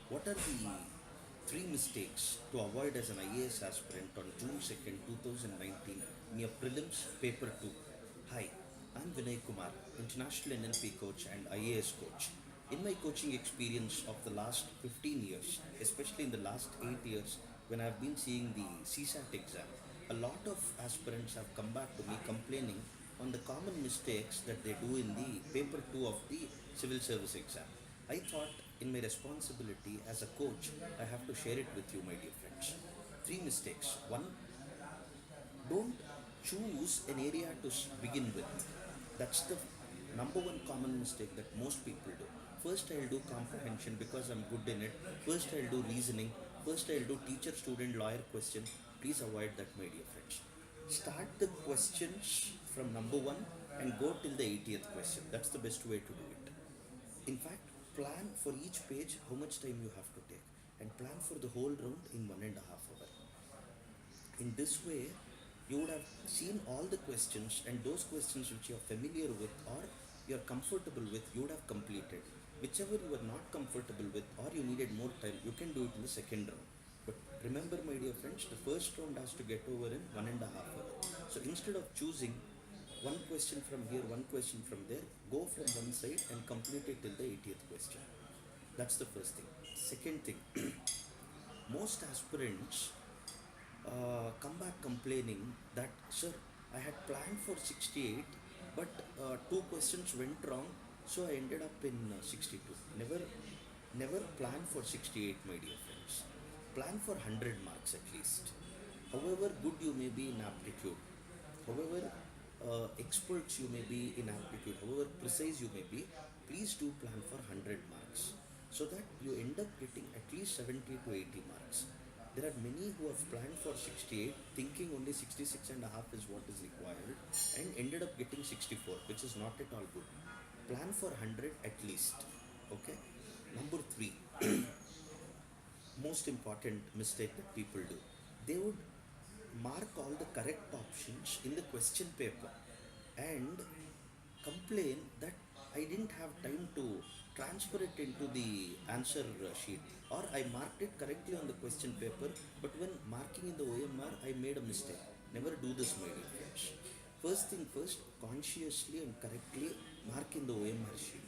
What are the three mistakes to avoid as an IAS aspirant on June 2nd, 2019 in your prelims paper 2? Hi, I'm Vinay Kumar, international NLP coach and IAS coach. In my coaching experience of the last 15 years, especially in the last 8 years when I've been seeing the CSAT exam, a lot of aspirants have come back to me complaining on the common mistakes that they do in the paper 2 of the civil service exam. I thought in my responsibility as a coach, I have to share it with you, my dear friends. Three mistakes. One, don't choose an area to begin with. That's the number one common mistake that most people do. First, I'll do comprehension because I'm good in it. First, I'll do reasoning. First, I'll do teacher, student, lawyer question. Please avoid that, my dear friends. Start the questions from number one and go till the 80th question. That's the best way to do it. In fact, plan for each page how much time you have to take and plan for the whole round in 1.5 hours. In this way, you would have seen all the questions and those questions which you are familiar with or you are comfortable with, you would have completed. Whichever you are not comfortable with or you needed more time, you can do it in the second round. But remember, my dear friends, the first round has to get over in 1.5 hours. So instead of choosing one question from here, one question from there, go from one side and complete it till the 80th question. That's the first thing. Second thing, most aspirants come back complaining that, sir, I had planned for 68, but two questions went wrong, so I ended up in 62. Never plan for 68, my dear friends. Plan for 100 marks at least. However good you may be in aptitude, however experts you may be in aptitude, however precise you may be, please do plan for 100 marks so that you end up getting at least 70 to 80 marks. There are many who have planned for 68 thinking only 66 and a half is what is required and ended up getting 64, which is not at all good. Plan for 100 at least. Okay. Number 3, most important mistake that people do, they would mark all the correct options in the question paper and complain that I didn't have time to transfer it into the answer sheet, or I marked it correctly on the question paper, but when marking in the OMR I made a mistake. Never do this, my dear friends. First thing first, consciously and correctly mark in the OMR sheet,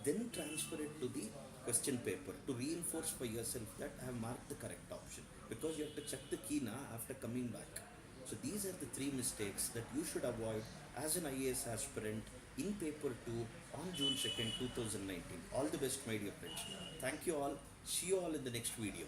then transfer it to the question paper to reinforce for yourself that I have marked the correct option, because you have to check the key now after coming back. So these are the three mistakes that you should avoid as an IAS aspirant in paper 2 on June 2nd, 2019. All the best, my dear friends. Thank you all. See you all in the next video.